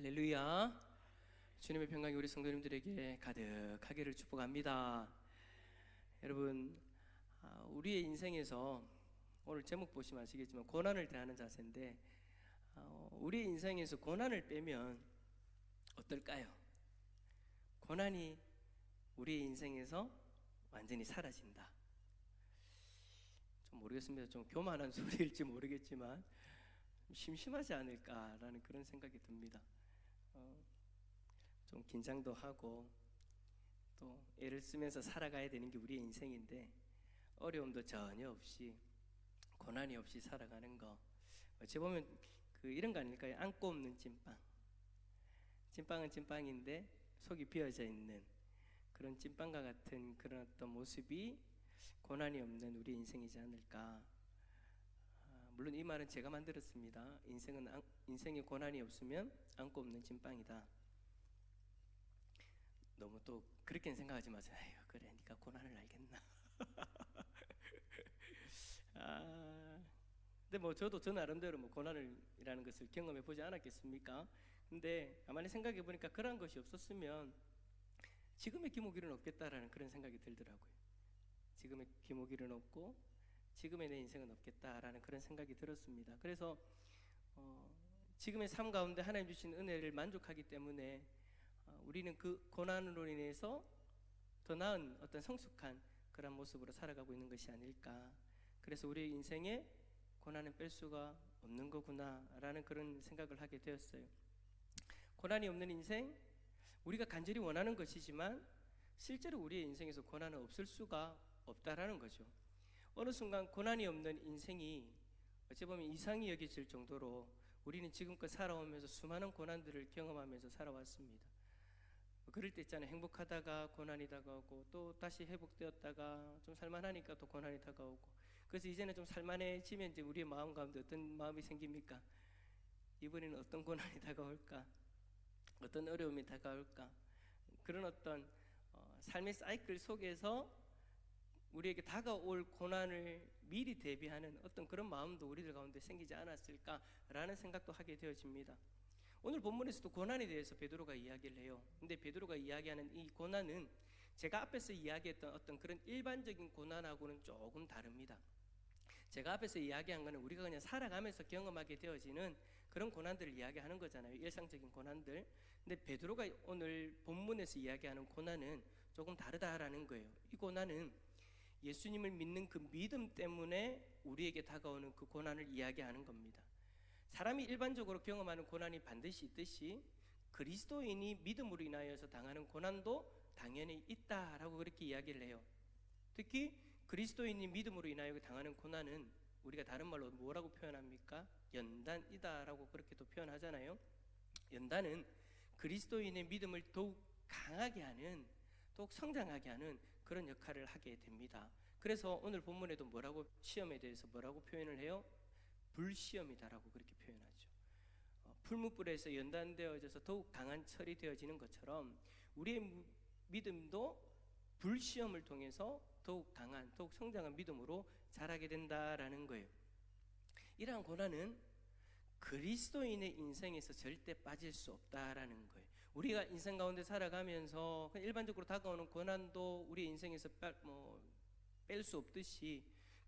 할렐루야. 주님의 평강이 우리 성도님들에게 가득하기를 축복합니다. 여러분, 우리의 인생에서 오늘 제목 보시면 아시겠지만 고난을 대하는 자세인데, 우리의 인생에서 고난을 빼면 어떨까요? 고난이 우리의 인생에서 완전히 사라진다. 좀 모르겠습니다. 좀 교만한 소리일지 모르겠지만 심심하지 않을까라는 그런 생각이 듭니다. 좀 긴장도 하고 또 애를 쓰면서 살아가야 되는 게 우리의 인생인데, 어려움도 전혀 없이 고난이 없이 살아가는 거, 어찌 보면 이런 거 아닐까요? 안고 없는 찐빵. 찐빵은 찐빵인데 속이 비어져 있는 그런 찐빵과 같은 그런 어떤 모습이 고난이 없는 우리 인생이지 않을까. 물론 이 말은 제가 만들었습니다. 인생에 고난이 없으면 안고 없는 찐빵이다. 너무 또 그렇게는 생각하지 마세요. 아유, 그래, 네가 고난을 알겠나. 근데 뭐 저도 저 나름대로 고난이라는 것을 경험해 보지 않았겠습니까? 근데 가만히 생각해 보니까 그런 것이 없었으면 지금의 김호길은 없겠다라는 그런 생각이 들더라고요. 지금의 김호길은 없고 지금의 내 인생은 없겠다라는 그런 생각이 들었습니다. 그래서 지금의 삶 가운데 하나님 주신 은혜를 만족하기 때문에 우리는 그 고난으로 인해서 더 나은 어떤 성숙한 그런 모습으로 살아가고 있는 것이 아닐까. 그래서 우리의 인생에 고난은 뺄 수가 없는 거구나라는 그런 생각을 하게 되었어요. 고난이 없는 인생, 우리가 간절히 원하는 것이지만 실제로 우리의 인생에서 고난은 없을 수가 없다라는 거죠. 어느 순간 고난이 없는 인생이 어찌 보면 이상히 여겨질 정도로 우리는 지금껏 살아오면서 수많은 고난들을 경험하면서 살아왔습니다. 그럴 때 있잖아요. 행복하다가 고난이 다가오고 또 다시 회복되었다가 좀 살만하니까 또 고난이 다가오고, 그래서 이제는 좀 살만해지면 이제 우리의 마음 가운데 어떤 마음이 생깁니까? 이번에는 어떤 고난이 다가올까? 어떤 어려움이 다가올까? 그런 어떤 삶의 사이클 속에서 우리에게 다가올 고난을 미리 대비하는 어떤 그런 마음도 우리들 가운데 생기지 않았을까라는 생각도 하게 되어집니다. 오늘 본문에서도 고난에 대해서 베드로가 이야기를 해요. 근데 베드로가 이야기하는 이 고난은 제가 앞에서 이야기했던 어떤 그런 일반적인 고난하고는 조금 다릅니다. 제가 앞에서 이야기한 거는 우리가 그냥 살아가면서 경험하게 되어지는 그런 고난들을 이야기하는 거잖아요. 일상적인 고난들. 근데 베드로가 오늘 본문에서 이야기하는 고난은 조금 다르다라는 거예요. 이 고난은 예수님을 믿는 그 믿음 때문에 우리에게 다가오는 그 고난을 이야기하는 겁니다. 사람이 일반적으로 경험하는 고난이 반드시 있듯이 그리스도인이 믿음으로 인하여서 당하는 고난도 당연히 있다라고 그렇게 이야기를 해요. 특히 그리스도인이 믿음으로 인하여 당하는 고난은 우리가 다른 말로 뭐라고 표현합니까? 연단이다라고 그렇게 또 표현하잖아요. 연단은 그리스도인의 믿음을 더욱 강하게 하는, 더욱 성장하게 하는 그런 역할을 하게 됩니다. 그래서 오늘 본문에도 시험에 대해서 뭐라고 표현을 해요? 불시험이다라고 그렇게 표현하죠. 풀무불에서 연단되어져서 더욱 강한 철이 되어지는 것처럼 우리의 믿음도 불시험을 통해서 더욱 강한, 더욱 성장한 믿음으로 자라게 된다라는 거예요. 이러한 고난은 그리스도인의 인생에서 절대 빠질 수 없다라는 거예요. 우리가 인생 가운데 살아가면서 일반적으로 다가오는 고난도 우리 인생에서 뺄 수 없듯이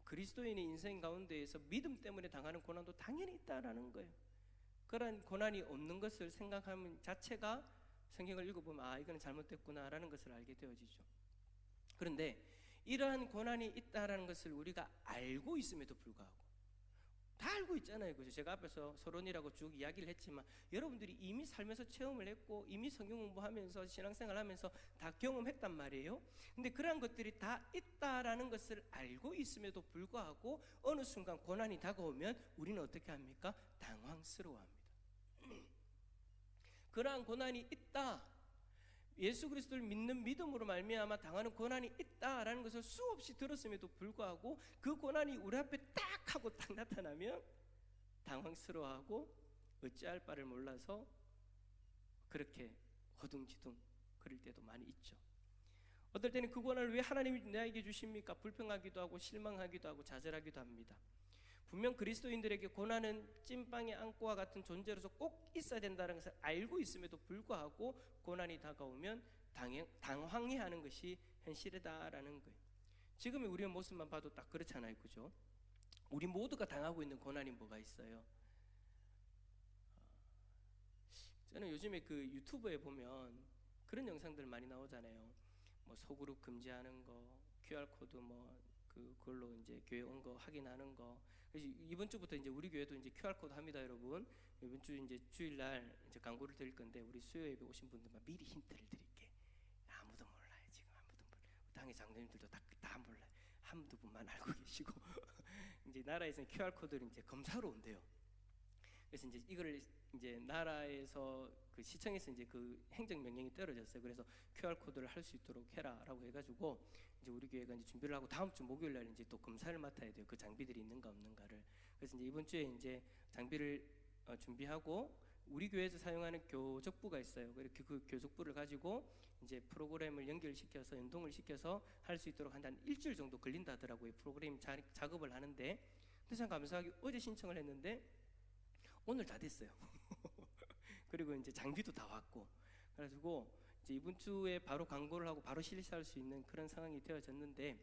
그리스도인의 인생 가운데에서 믿음 때문에 당하는 고난도 당연히 있다라는 거예요. 그런 고난이 없는 것을 생각하는 자체가 성경을 읽어보면 이거는 잘못됐구나라는 것을 알게 되어지죠. 그런데 이러한 고난이 있다라는 것을 우리가 알고 있음에도 불구하고, 다 알고 있잖아요. 그죠? 제가 앞에서 서론이라고 쭉 이야기를 했지만 여러분들이 이미 살면서 체험을 했고 이미 성경 공부하면서 신앙생활 하면서 다 경험했단 말이에요. 근데 그러한 것들이 다 있다라는 것을 알고 있음에도 불구하고 어느 순간 고난이 다가오면 우리는 어떻게 합니까? 당황스러워합니다. 그러한 고난이 있다, 예수 그리스도를 믿는 믿음으로 말미암아 당하는 고난이 있다라는 것을 수없이 들었음에도 불구하고 그 고난이 우리 앞에 딱 하고 딱 나타나면 당황스러워하고 어찌할 바를 몰라서 그렇게 허둥지둥 그럴 때도 많이 있죠. 어떨 때는 그 고난을 왜 하나님이 나에게 주십니까? 불평하기도 하고 실망하기도 하고 좌절하기도 합니다. 분명 그리스도인들에게 고난은 찐빵의 안과와 같은 존재로서 꼭 있어야 된다는 것을 알고 있음에도 불구하고 고난이 다가오면 당황해하는 것이 현실이다라는 거예요. 지금의 우리의 모습만 봐도 딱 그렇잖아요, 그죠? 우리 모두가 당하고 있는 고난이 뭐가 있어요? 저는 요즘에 그 유튜브에 보면 그런 영상들 많이 나오잖아요. 뭐 소그룹 금지하는 거, QR 코드 뭐 그걸로 이제 교회 온 거 확인하는 거. 그래서 이번 주부터 이제 우리 교회도 이제 QR 코드 합니다, 여러분. 이번 주 이제 주일날 이제 광고를 드릴 건데 우리 수요 예배 오신 분들만 미리 힌트를 드릴게. 아무도 몰라요, 지금 아무도 몰라요. 당의 장로님들도 다 몰라요. 한두 분만 알고 계시고 이제 나라에서는 QR 코드를 이제 검사로 온대요. 그래서 이제 이거를 이제 나라에서 그 시청에서 이제 그 행정 명령이 떨어졌어요. 그래서 QR 코드를 할 수 있도록 해라라고 해가지고 이제 우리 교회가 이제 준비를 하고 다음 주 목요일 날 이제 또 검사를 맡아야 돼요. 그 장비들이 있는가 없는가를. 그래서 이제 이번 주에 이제 장비를 준비하고 우리 교회에서 사용하는 교적부가 있어요. 그렇게 그 교적부를 가지고 이제 프로그램을 연결시켜서 연동을 시켜서 할 수 있도록 한 일주일 정도 걸린다더라고요. 프로그램 작업을 하는데. 근데 참 감사하게 어제 신청을 했는데 오늘 다 됐어요. 그리고 이제 장비도 다 왔고, 그래가지고 이제 이번 주에 바로 광고를 하고 바로 실시할 수 있는 그런 상황이 되어졌는데,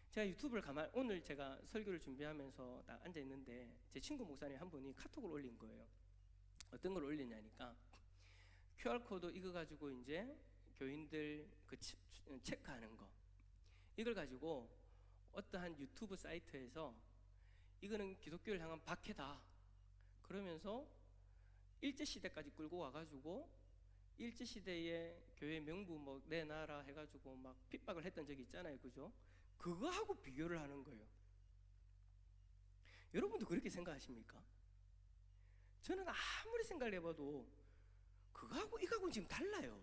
제가 유튜브를 오늘 제가 설교를 준비하면서 딱 앉아 있는데 제 친구 목사님 한 분이 카톡을 올린 거예요. 어떤 걸 올리냐니까 QR 코드 이거 가지고 이제 교인들 그 체크하는 거, 이걸 가지고 어떠한 유튜브 사이트에서 이거는 기독교를 향한 박해다 그러면서 일제시대까지 끌고 와가지고 일제시대에 교회 명부 뭐 내놔라 해가지고 막 핍박을 했던 적이 있잖아요, 그죠? 그거하고 비교를 하는 거예요. 여러분도 그렇게 생각하십니까? 저는 아무리 생각을 해봐도 그거하고 이거하고는 지금 달라요.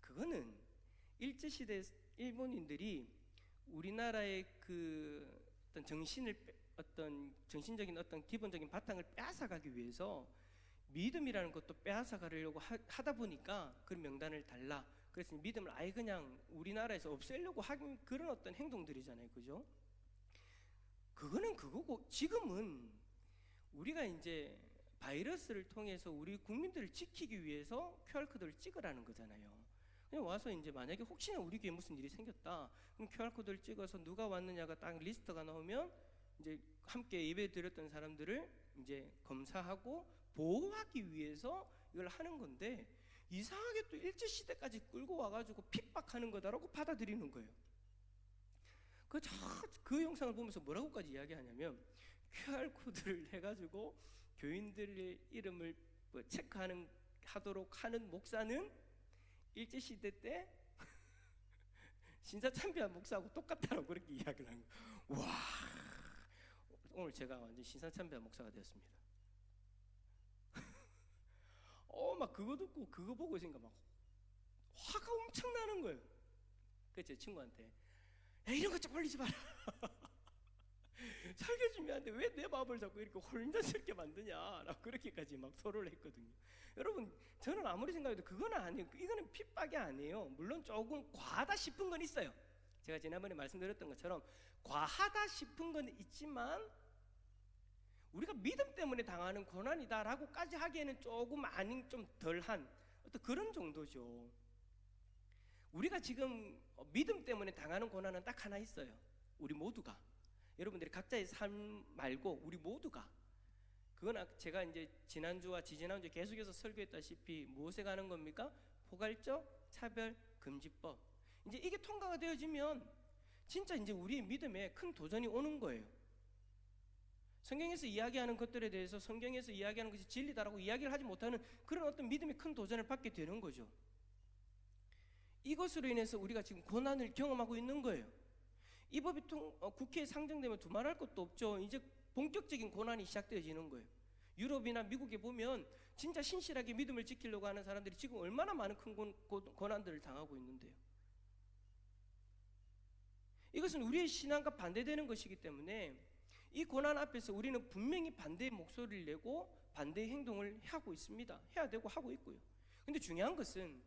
그거는 일제시대 일본인들이 우리나라의 그 어떤 어떤 정신적인 어떤 기본적인 바탕을 빼앗아가기 위해서 믿음이라는 것도 빼앗아가려고 하다 보니까 그런 명단을 달라. 그래서 믿음을 아예 그냥 우리나라에서 없애려고 하는 그런 어떤 행동들이잖아요, 그죠? 그거는 그거고, 지금은 우리가 이제 바이러스를 통해서 우리 국민들을 지키기 위해서 QR코드를 찍으라는 거잖아요. 그냥 와서 이제 만약에 혹시나 우리 교회에 무슨 일이 생겼다, 그럼 QR코드를 찍어서 누가 왔느냐가 딱 리스트가 나오면 이제 함께 예배 드렸던 사람들을 이제 검사하고 보호하기 위해서 이걸 하는 건데, 이상하게 또 일제시대까지 끌고 와가지고 핍박하는 거다라고 받아들이는 거예요. 그 영상을 보면서 뭐라고까지 이야기하냐면, QR코드를 해가지고 교인들의 이름을 체크하도록 하는 목사는 일제시대 때 신사참배한 목사하고 똑같다라고 그렇게 이야기를 하는 거예요. 와, 오늘 제가 완전 신사참배한 목사가 되었습니다. 막 그거 듣고 그거 보고 있으니까 막 화가 엄청 나는 거예요. 그래서 제 친구한테 야, 이런 것 좀 올리지 마라. 설교 준비하는데 왜 내 마음을 자꾸 이렇게 혼란스럽게 만드냐, 라고 그렇게까지 막 토론을 했거든요. 여러분, 저는 아무리 생각해도 그건 아니에요. 이거는 핍박이 아니에요. 물론 조금 과하다 싶은 건 있어요. 제가 지난번에 말씀드렸던 것처럼 과하다 싶은 건 있지만 우리가 믿음 때문에 당하는 고난이다라고까지 하기에는 조금 아닌, 좀 덜한 어떤 그런 정도죠. 우리가 지금 믿음 때문에 당하는 고난은 딱 하나 있어요. 우리 모두가, 여러분들이 각자의 삶 말고 우리 모두가, 그건 제가 이제 지난주와 지지난주 계속해서 설교했다시피 무엇에 관한 겁니까? 포괄적 차별 금지법. 이제 이게 통과가 되어지면 진짜 이제 우리의 믿음에 큰 도전이 오는 거예요. 성경에서 이야기하는 것들에 대해서 성경에서 이야기하는 것이 진리다라고 이야기를 하지 못하는 그런 어떤 믿음의 큰 도전을 받게 되는 거죠. 이것으로 인해서 우리가 지금 고난을 경험하고 있는 거예요. 이 법이 국회에 상정되면 두말할 것도 없죠. 이제 본격적인 고난이 시작되어지는 거예요. 유럽이나 미국에 보면 진짜 신실하게 믿음을 지키려고 하는 사람들이 지금 얼마나 많은 큰 고난들을 당하고 있는데요. 이것은 우리의 신앙과 반대되는 것이기 때문에 이 고난 앞에서 우리는 분명히 반대의 목소리를 내고 반대의 행동을 하고 있습니다. 해야 되고 하고 있고요. 근데 중요한 것은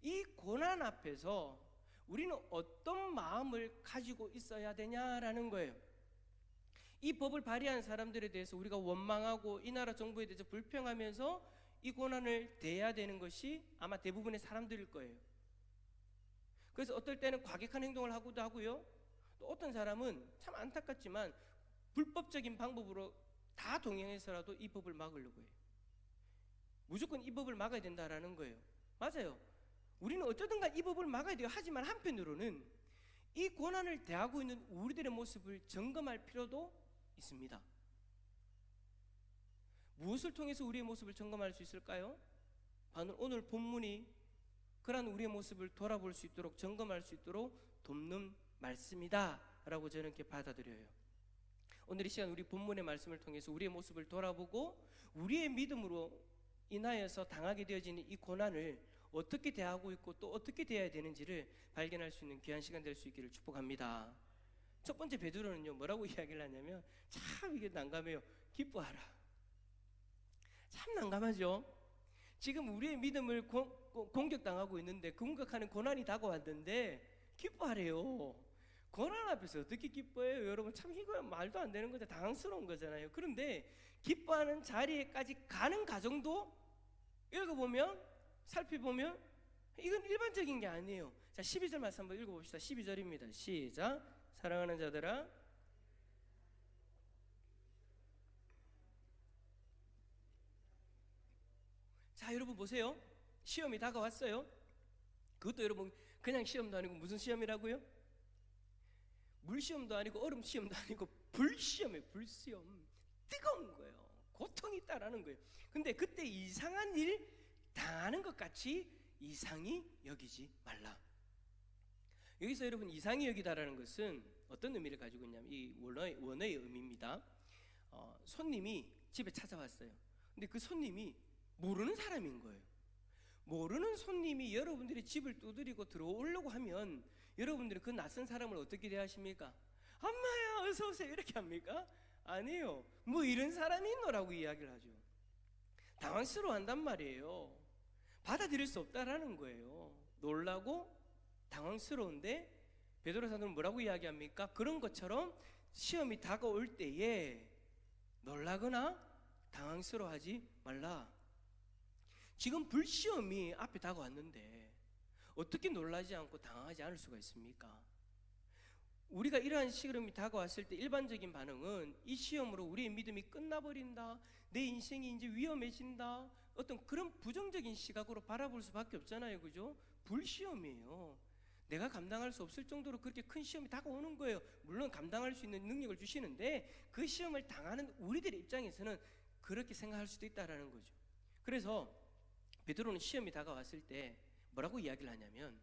이 고난 앞에서 우리는 어떤 마음을 가지고 있어야 되냐라는 거예요. 이 법을 발의한 사람들에 대해서 우리가 원망하고 이 나라 정부에 대해서 불평하면서 이 고난을 대해야 되는 것이 아마 대부분의 사람들일 거예요. 그래서 어떨 때는 과격한 행동을 하기도 하고요. 또 어떤 사람은 참 안타깝지만 불법적인 방법으로 다 동행해서라도 이 법을 막으려고 해요. 무조건 이 법을 막아야 된다라는 거예요. 맞아요. 우리는 어쩌든 간 이 법을 막아야 돼요. 하지만 한편으로는 이 고난을 대하고 있는 우리들의 모습을 점검할 필요도 있습니다. 무엇을 통해서 우리의 모습을 점검할 수 있을까요? 바로 오늘 본문이 그러한 우리의 모습을 돌아볼 수 있도록 점검할 수 있도록 돕는 말씀이다 라고 저는 이렇게 받아들여요. 오늘 이 시간 우리 본문의 말씀을 통해서 우리의 모습을 돌아보고 우리의 믿음으로 인하여서 당하게 되어지는 이 고난을 어떻게 대하고 있고 또 어떻게 대해야 되는지를 발견할 수 있는 귀한 시간 될 수 있기를 축복합니다. 첫 번째 베드로는요 뭐라고 이야기를 하냐면 참 이게 난감해요. 기뻐하라. 참 난감하죠. 지금 우리의 믿음을 공격당하고 있는데 공격하는 고난이 다가왔는데 기뻐하래요. 고난 앞에서 어떻게 기뻐해요? 여러분 참 이거 말도 안 되는 거죠. 당황스러운 거잖아요. 그런데 기뻐하는 자리에까지 가는 과정도 읽어보면 살펴보면 이건 일반적인 게 아니에요. 자, 12절 말씀 한번 읽어봅시다. 12절입니다. 시작. 사랑하는 자들아 자 여러분 보세요. 시험이 다가왔어요. 그것도 여러분 그냥 시험도 아니고 무슨 시험이라고요? 물시험도 아니고 얼음 시험도 아니고 불시험이에요. 불시험. 뜨거운 거예요. 고통이 있다라는 거예요. 근데 그때 이상한 일 당하는 것 같이 이상히 여기지 말라. 여기서 여러분 이상히 여기다라는 것은 어떤 의미를 가지고 있냐면 이 원어의 의미입니다. 손님이 집에 찾아왔어요. 근데 그 손님이 모르는 사람인 거예요. 모르는 손님이 여러분들이 집을 두드리고 들어오려고 하면 여러분들이 그 낯선 사람을 어떻게 대하십니까? 엄마야 어서 오세요 이렇게 합니까? 아니에요. 뭐 이런 사람이 있노라고 이야기를 하죠. 당황스러워한단 말이에요. 받아들일 수 없다라는 거예요. 놀라고 당황스러운데 베드로 사도는 뭐라고 이야기합니까? 그런 것처럼 시험이 다가올 때에 놀라거나 당황스러워하지 말라. 지금 불시험이 앞에 다가왔는데 어떻게 놀라지 않고 당황하지 않을 수가 있습니까? 우리가 이러한 시험이 다가왔을 때 일반적인 반응은 이 시험으로 우리의 믿음이 끝나버린다, 내 인생이 이제 위험해진다, 어떤 그런 부정적인 시각으로 바라볼 수밖에 없잖아요. 그죠? 불시험이에요. 내가 감당할 수 없을 정도로 그렇게 큰 시험이 다가오는 거예요. 물론 감당할 수 있는 능력을 주시는데 그 시험을 당하는 우리들의 입장에서는 그렇게 생각할 수도 있다라는 거죠. 그래서 베드로는 시험이 다가왔을 때 뭐라고 이야기를 하냐면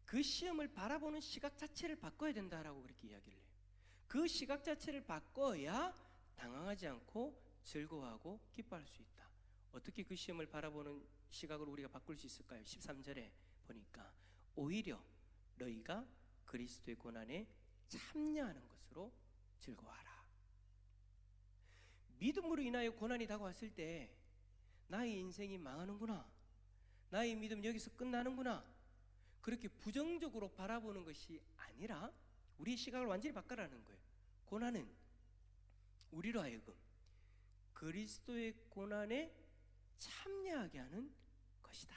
그 시험을 바라보는 시각 자체를 바꿔야 된다라고 그렇게 이야기를 해요. 그 시각 자체를 바꿔야 당황하지 않고 즐거워하고 기뻐할 수 있다. 어떻게 그 시험을 바라보는 시각을 우리가 바꿀 수 있을까요? 13절에 보니까 오히려 너희가 그리스도의 고난에 참여하는 것으로 즐거워하라. 믿음으로 인하여 고난이 다가왔을 때 나의 인생이 망하는구나, 나의 믿음 여기서 끝나는구나, 그렇게 부정적으로 바라보는 것이 아니라 우리의 시각을 완전히 바꿔라는 거예요. 고난은 우리로 하여금 그리스도의 고난에 참여하게 하는 것이다.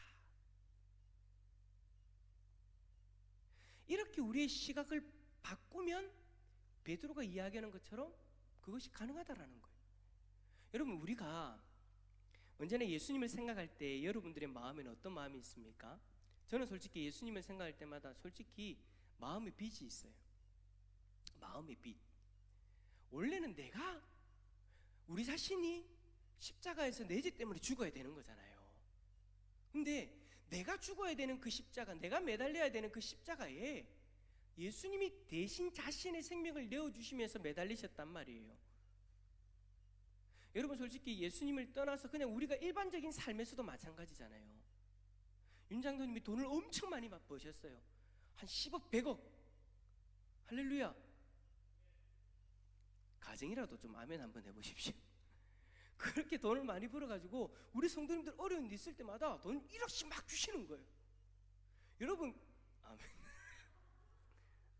이렇게 우리의 시각을 바꾸면 베드로가 이야기하는 것처럼 그것이 가능하다라는 거예요. 여러분 우리가 언제나 예수님을 생각할 때 여러분들의 마음에는 어떤 마음이 있습니까? 저는 솔직히 예수님을 생각할 때마다 솔직히 마음의 빚이 있어요. 마음의 빚. 원래는 내가 우리 자신이 십자가에서 내 죄 때문에 죽어야 되는 거잖아요. 근데 내가 죽어야 되는 그 십자가, 내가 매달려야 되는 그 십자가에 예수님이 대신 자신의 생명을 내어주시면서 매달리셨단 말이에요. 여러분 솔직히 예수님을 떠나서 그냥 우리가 일반적인 삶에서도 마찬가지잖아요. 윤장도님이 돈을 엄청 많이 버셨어요. 한 10억, 100억. 할렐루야. 가정이라도 좀 아멘 한번 해보십시오. 그렇게 돈을 많이 벌어가지고 우리 성도님들 어려운 일 있을 때마다 돈 1억씩 막 주시는 거예요. 여러분 아멘.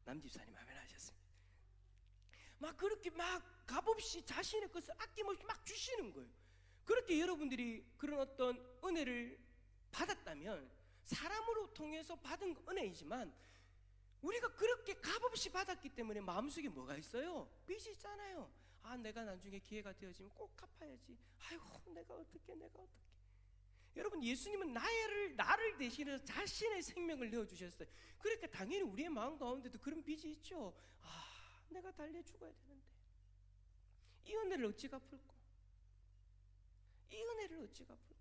남집사님 아멘 하셨습니다. 막 그렇게 막 값없이 자신의 것을 아낌없이 막 주시는 거예요. 그렇게 여러분들이 그런 어떤 은혜를 받았다면, 사람으로 통해서 받은 은혜이지만 우리가 그렇게 값없이 받았기 때문에 마음속에 뭐가 있어요? 빚이 있잖아요. 아, 내가 나중에 기회가 되어지면 꼭 갚아야지. 아이고, 내가 어떻게. 여러분, 예수님은 나를 대신해서 자신의 생명을 내어주셨어요. 그러니까 당연히 우리의 마음 가운데도 그런 빚이 있죠. 아, 내가 달려 죽어야 되는데 이 은혜를 어찌 갚을꼬? 이 은혜를 어찌 갚을꼬?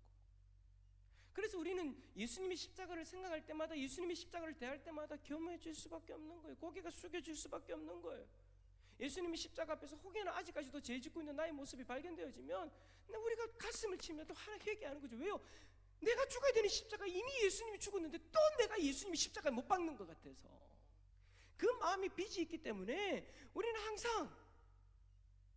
그래서 우리는 예수님의 십자가를 생각할 때마다, 예수님의 십자가를 대할 때마다 겸해질 수밖에 없는 거예요. 고개가 숙여질 수밖에 없는 거예요. 예수님의 십자가 앞에서 혹여나 아직까지도 죄 짓고 있는 나의 모습이 발견되어지면 우리가 가슴을 치며 또 하나 회개하는 거죠. 왜요? 내가 죽어야 되는 십자가, 이미 예수님이 죽었는데 또 내가 예수님의 십자가에 못 박는 것 같아서, 그 마음이 빚이 있기 때문에 우리는 항상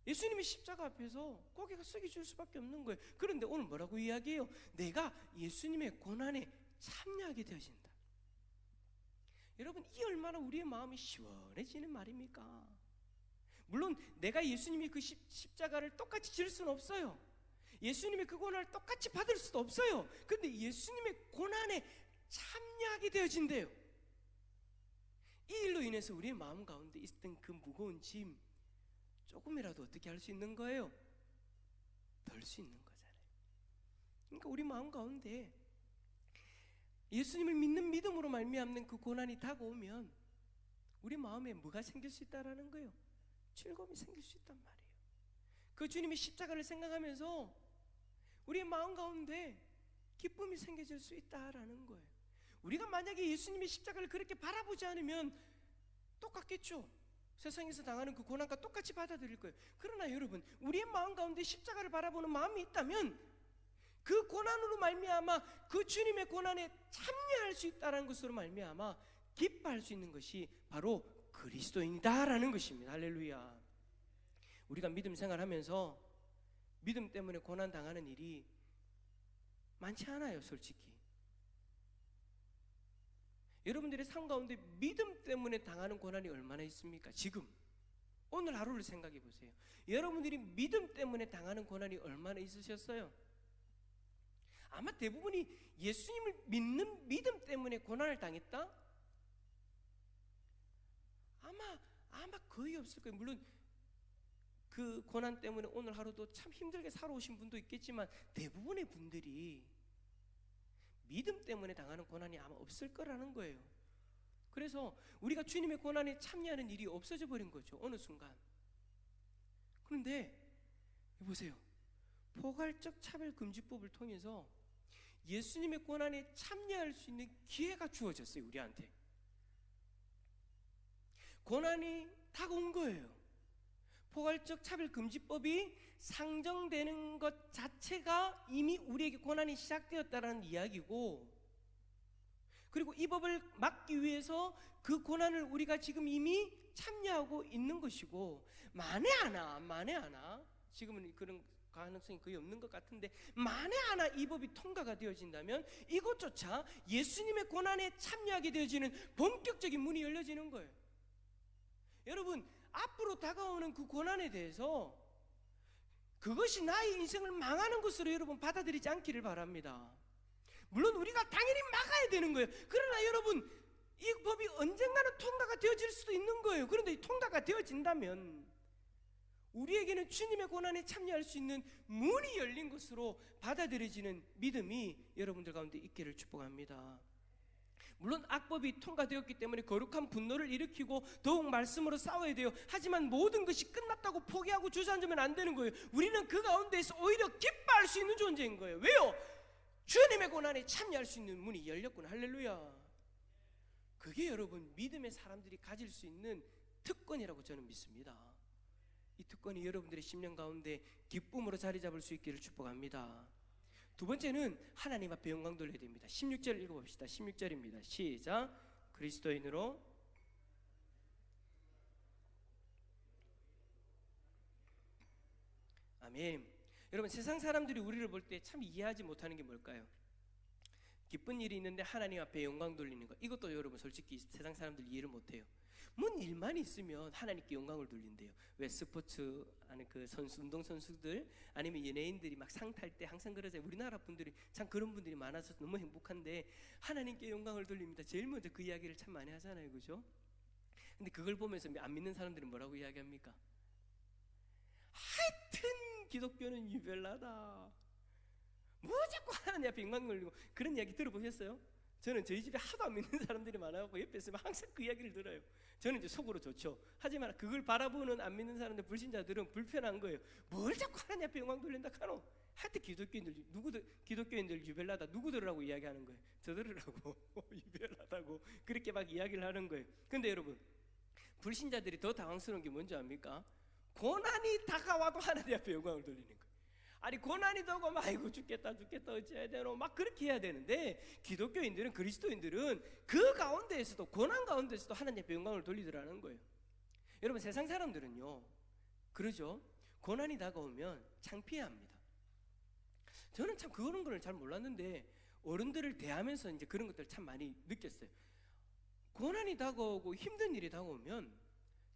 예수님의 십자가 앞에서 고개가 숙여질 수밖에 없는 거예요. 그런데 오늘 뭐라고 이야기해요? 내가 예수님의 고난에 참여하게 되어진다. 여러분, 이 얼마나 우리의 마음이 시원해지는 말입니까? 물론 내가 예수님이 그 십자가를 똑같이 질 수는 없어요. 예수님의 그 고난을 똑같이 받을 수도 없어요. 그런데 예수님의 고난에 참여하게 되어진대요. 이 일로 인해서 우리의 마음 가운데 있던 그 무거운 짐 조금이라도 어떻게 할 수 있는 거예요? 덜 수 있는 거잖아요. 그러니까 우리 마음 가운데 예수님을 믿는 믿음으로 말미암는 그 고난이 다가오면 우리 마음에 뭐가 생길 수 있다라는 거예요? 즐거움이 생길 수 있단 말이에요. 그 주님의 십자가를 생각하면서 우리의 마음 가운데 기쁨이 생겨질 수 있다라는 거예요. 우리가 만약에 예수님의 십자가를 그렇게 바라보지 않으면 똑같겠죠. 세상에서 당하는 그 고난과 똑같이 받아들일 거예요. 그러나 여러분, 우리의 마음 가운데 십자가를 바라보는 마음이 있다면 그 고난으로 말미암아 그 주님의 고난에 참여할 수 있다는 것으로 말미암아 기뻐할 수 있는 것이 바로 그리스도인이다라는 것입니다. 할렐루야. 우리가 믿음 생활하면서 믿음 때문에 고난 당하는 일이 많지 않아요, 솔직히. 여러분들의 삶 가운데 믿음 때문에 당하는 고난이 얼마나 있습니까? 지금 오늘 하루를 생각해 보세요. 여러분들이 믿음 때문에 당하는 고난이 얼마나 있으셨어요? 아마 대부분이 예수님을 믿는 믿음 때문에 고난을 당했다? 아마 거의 없을 거예요. 물론 그 고난 때문에 오늘 하루도 참 힘들게 살아오신 분도 있겠지만 대부분의 분들이 믿음 때문에 당하는 고난이 아마 없을 거라는 거예요. 그래서 우리가 주님의 고난에 참여하는 일이 없어져 버린 거죠, 어느 순간. 그런데 보세요, 포괄적 차별금지법을 통해서 예수님의 고난에 참여할 수 있는 기회가 주어졌어요, 우리한테. 고난이 다가온 거예요. 포괄적 차별금지법이 상정되는 것 자체가 이미 우리에게 고난이 시작되었다는 이야기고, 그리고 이 법을 막기 위해서 그 고난을 우리가 지금 이미 참여하고 있는 것이고, 만에 하나 지금은 그런 가능성이 거의 없는 것 같은데, 만에 하나 이 법이 통과가 되어진다면 이것조차 예수님의 고난에 참여하게 되어지는 본격적인 문이 열려지는 거예요. 여러분, 앞으로 다가오는 그 고난에 대해서 그것이 나의 인생을 망하는 것으로 여러분 받아들이지 않기를 바랍니다. 물론 우리가 당연히 막아야 되는 거예요. 그러나 여러분, 이 법이 언젠가는 통과가 되어질 수도 있는 거예요. 그런데 통과가 되어진다면 우리에게는 주님의 고난에 참여할 수 있는 문이 열린 것으로 받아들여지는 믿음이 여러분들 가운데 있기를 축복합니다. 물론 악법이 통과되었기 때문에 거룩한 분노를 일으키고 더욱 말씀으로 싸워야 돼요. 하지만 모든 것이 끝났다고 포기하고 주저앉으면 안 되는 거예요. 우리는 그 가운데에서 오히려 기뻐할 수 있는 존재인 거예요. 왜요? 주님의 고난에 참여할 수 있는 문이 열렸구나. 할렐루야. 그게 여러분 믿음의 사람들이 가질 수 있는 특권이라고 저는 믿습니다. 이 특권이 여러분들의 심령 가운데 기쁨으로 자리 잡을 수 있기를 축복합니다. 두 번째는 하나님 앞에 영광 돌려야 됩니다. 16절 읽어봅시다. 16절입니다. 시작. 그리스도인으로 아멘. 여러분, 세상 사람들이 우리를 볼 때 참 이해하지 못하는 게 뭘까요? 기쁜 일이 있는데 하나님 앞에 영광 돌리는 것, 이것도 여러분 솔직히 세상 사람들 이해를 못해요. 뭔 일만 있으면 하나님께 영광을 돌린대요. 왜 스포츠 하는 그 운동 선수들 아니면 연예인들이 막 상 탈 때 항상 그러잖아요. 우리나라 분들이 참 그런 분들이 많아서 너무 행복한데 하나님께 영광을 돌립니다. 제일 먼저 그 이야기를 참 많이 하잖아요, 그죠? 근데 그걸 보면서 안 믿는 사람들은 뭐라고 이야기합니까? 하여튼 기독교는 유별나다. 뭐 자꾸 하나님 앞에 영광 돌리고, 그런 이야기 들어보셨어요? 저는 저희 집에 하도 안 믿는 사람들이 많아서 옆에 있으면 항상 그 이야기를 들어요. 저는 이제 속으로 좋죠. 하지만 그걸 바라보는 안 믿는 사람들, 불신자들은 불편한 거예요. 뭘 자꾸 하나님 앞에 영광 돌린다 카노? 하여튼 기독교인들 유별나다. 누구들이라고 이야기하는 거예요? 저들이라고. 유별나다고 그렇게 막 이야기를 하는 거예요. 근데 여러분, 불신자들이 더 당황스러운 게 뭔지 압니까? 고난이 다가와도 하나님 앞에 영광을 돌리는 거예요. 아니 고난이 더고 아이고 죽겠다 어찌해야 되노 막 그렇게 해야 되는데, 기독교인들은, 그리스도인들은 그 가운데에서도, 고난 가운데서도 하나님 앞에 영광을 돌리더라는 거예요. 여러분, 세상 사람들은요 그러죠. 고난이 다가오면 창피해합니다. 저는 참 그런 걸 잘 몰랐는데 어른들을 대하면서 이제 그런 것들 참 많이 느꼈어요. 고난이 다가오고 힘든 일이 다가오면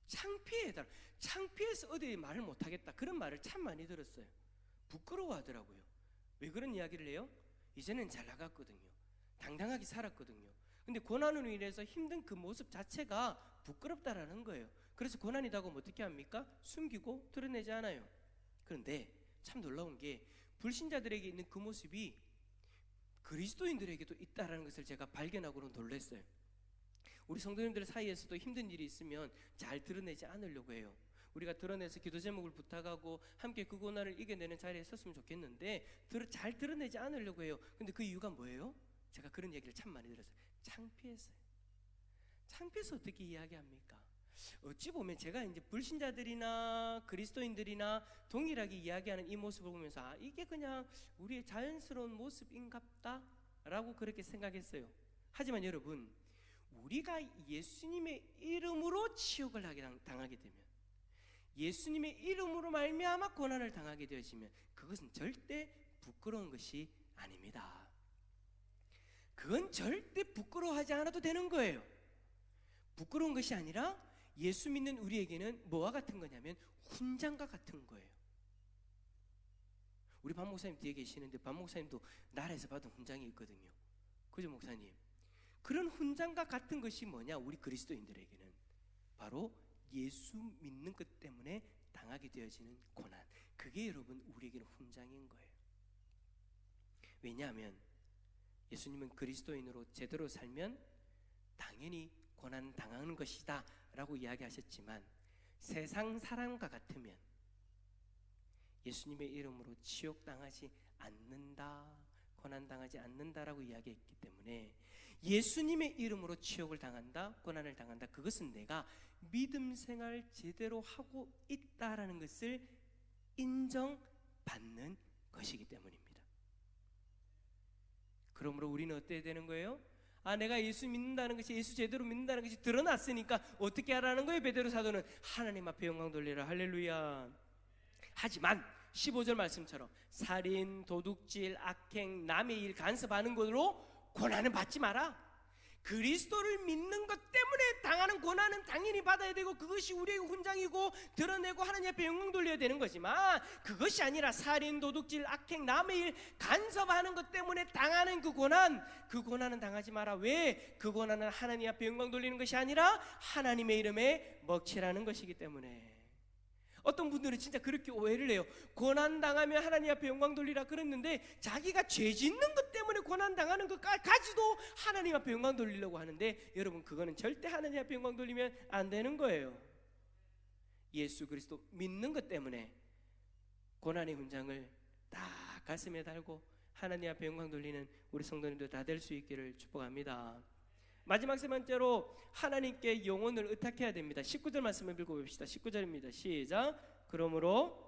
창피해서 어디 말을 못하겠다, 그런 말을 참 많이 들었어요. 부끄러워하더라고요. 왜 그런 이야기를 해요? 이제는 잘 나갔거든요. 당당하게 살았거든요. 근데 고난으로 인해서 힘든 그 모습 자체가 부끄럽다라는 거예요. 그래서 고난이 다가오면 어떻게 합니까? 숨기고 드러내지 않아요. 그런데 참 놀라운 게, 불신자들에게 있는 그 모습이 그리스도인들에게도 있다라는 것을 제가 발견하고는 놀랐어요. 우리 성도님들 사이에서도 힘든 일이 있으면 잘 드러내지 않으려고 해요. 우리가 드러내서 기도 제목을 부탁하고 함께 그 고난을 이겨내는 자리에 섰으면 좋겠는데 잘 드러내지 않으려고 해요. 근데 그 이유가 뭐예요? 제가 그런 얘기를 참 많이 들었어요. 창피했어요. 창피해서 어떻게 이야기합니까? 어찌 보면 제가 이제 불신자들이나 그리스도인들이나 동일하게 이야기하는 이 모습을 보면서 이게 그냥 우리의 자연스러운 모습인갑다 라고 그렇게 생각했어요. 하지만 여러분, 우리가 예수님의 이름으로 치욕을 당하게 되면, 예수님의 이름으로 말미암아 고난을 당하게 되어지면 그것은 절대 부끄러운 것이 아닙니다. 그건 절대 부끄러워하지 않아도 되는 거예요. 부끄러운 것이 아니라 예수 믿는 우리에게는 뭐와 같은 거냐면 훈장과 같은 거예요. 우리 박 목사님 뒤에 계시는데 박 목사님도 나라에서 받은 훈장이 있거든요. 그죠 목사님? 그런 훈장과 같은 것이 뭐냐? 우리 그리스도인들에게는 바로 예수 믿는 것 때문에 당하게 되어지는 고난, 그게 여러분 우리에게는 훈장인 거예요. 왜냐하면 예수님은 그리스도인으로 제대로 살면 당연히 고난 당하는 것이다 라고 이야기하셨지만, 세상 사람과 같으면 예수님의 이름으로 치욕당하지 않는다, 고난당하지 않는다라고 이야기했기 때문에, 예수님의 이름으로 치욕을 당한다, 고난을 당한다, 그것은 내가 믿음 생활 제대로 하고 있다라는 것을 인정받는 것이기 때문입니다. 그러므로 우리는 어때야 되는 거예요? 내가 예수 믿는다는 것이, 예수 제대로 믿는다는 것이 드러났으니까 어떻게 하라는 거예요? 베드로 사도는 하나님 앞에 영광 돌리라. 할렐루야. 하지만 15절 말씀처럼 살인, 도둑질, 악행, 남의 일 간섭하는 것으로 고난은 받지 마라. 그리스도를 믿는 것 때문에 당하는 고난은 당연히 받아야 되고, 그것이 우리의 훈장이고 드러내고 하나님 앞에 영광 돌려야 되는 거지만, 그것이 아니라 살인, 도둑질, 악행, 남의 일 간섭하는 것 때문에 당하는 그 고난은 당하지 마라. 왜? 그 고난은 하나님 앞에 영광 돌리는 것이 아니라 하나님의 이름에 먹칠하는 것이기 때문에. 어떤 분들은 진짜 그렇게 오해를 해요. 고난 당하면 하나님 앞에 영광 돌리라 그랬는데, 자기가 죄 짓는 것 때문에 고난 당하는 것까지도 하나님 앞에 영광 돌리려고 하는데, 여러분 그거는 절대 하나님 앞에 영광 돌리면 안 되는 거예요. 예수 그리스도 믿는 것 때문에 고난의 훈장을 다 가슴에 달고 하나님 앞에 영광 돌리는 우리 성도님들 다 될 수 있기를 축복합니다. 마지막 세 번째로 하나님께 영혼을 의탁해야 됩니다. 19절 말씀을 읽어봅시다. 19절입니다. 시작. 그러므로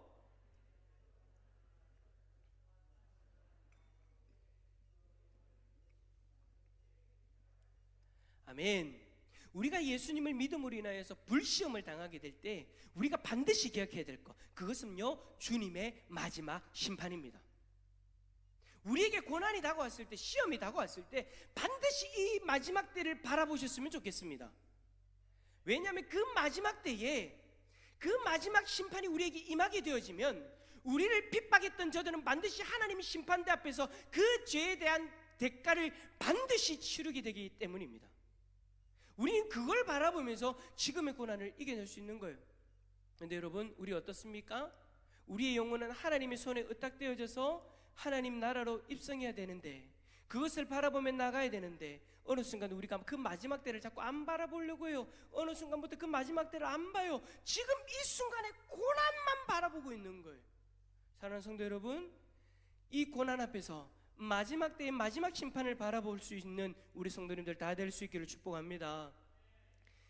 아멘. 우리가 예수님을 믿음으로 인하여서 불시험을 당하게 될 때 우리가 반드시 기억해야 될 것, 그것은요 주님의 마지막 심판입니다. 우리에게 고난이 다가왔을 때, 시험이 다가왔을 때 반드시 이 마지막 때를 바라보셨으면 좋겠습니다. 왜냐하면 그 마지막 때에 그 마지막 심판이 우리에게 임하게 되어지면 우리를 핍박했던 저들은 반드시 하나님의 심판대 앞에서 그 죄에 대한 대가를 반드시 치르게 되기 때문입니다. 우리는 그걸 바라보면서 지금의 고난을 이겨낼 수 있는 거예요. 그런데 여러분, 우리 어떻습니까? 우리의 영혼은 하나님의 손에 의탁되어져서 하나님 나라로 입성해야 되는데, 그것을 바라보며 나가야 되는데, 어느 순간 우리가 그 마지막 때를 자꾸 안 바라보려고 해요. 어느 순간부터 그 마지막 때를 안 봐요. 지금 이 순간에 고난만 바라보고 있는 거예요. 사랑하는 성도 여러분, 이 고난 앞에서 마지막 때의 마지막 심판을 바라볼 수 있는 우리 성도님들 다 될 수 있기를 축복합니다.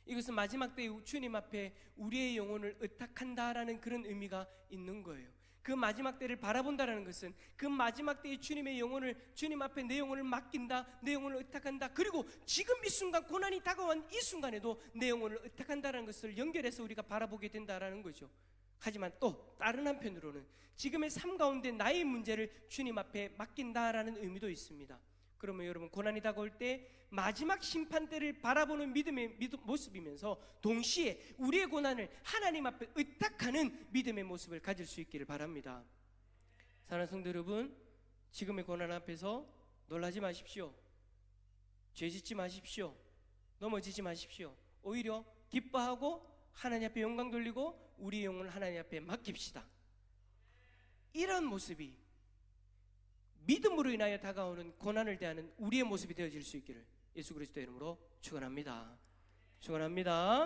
이것은 마지막 때의 주님 앞에 우리의 영혼을 의탁한다라는 그런 의미가 있는 거예요. 그 마지막 때를 바라본다라는 것은 그 마지막 때의 주님의 영혼을, 주님 앞에 내 영혼을 맡긴다, 내 영혼을 의탁한다, 그리고 지금 이 순간 고난이 다가온 이 순간에도 내 영혼을 의탁한다라는 것을 연결해서 우리가 바라보게 된다라는 거죠. 하지만 또 다른 한편으로는 지금의 삶 가운데 나의 문제를 주님 앞에 맡긴다라는 의미도 있습니다. 그러면 여러분, 고난이 다가올 때 마지막 심판 때를 바라보는 믿음의 모습이면서 동시에 우리의 고난을 하나님 앞에 의탁하는 믿음의 모습을 가질 수 있기를 바랍니다. 사랑하는 성도 여러분, 지금의 고난 앞에서 놀라지 마십시오. 죄짓지 마십시오. 넘어지지 마십시오. 오히려 기뻐하고 하나님 앞에 영광 돌리고 우리 영혼을 하나님 앞에 맡깁시다. 이런 모습이 믿음으로 인하여 다가오는 고난을 대하는 우리의 모습이 되어질 수 있기를 예수 그리스도의 이름으로 축원합니다. 축원합니다.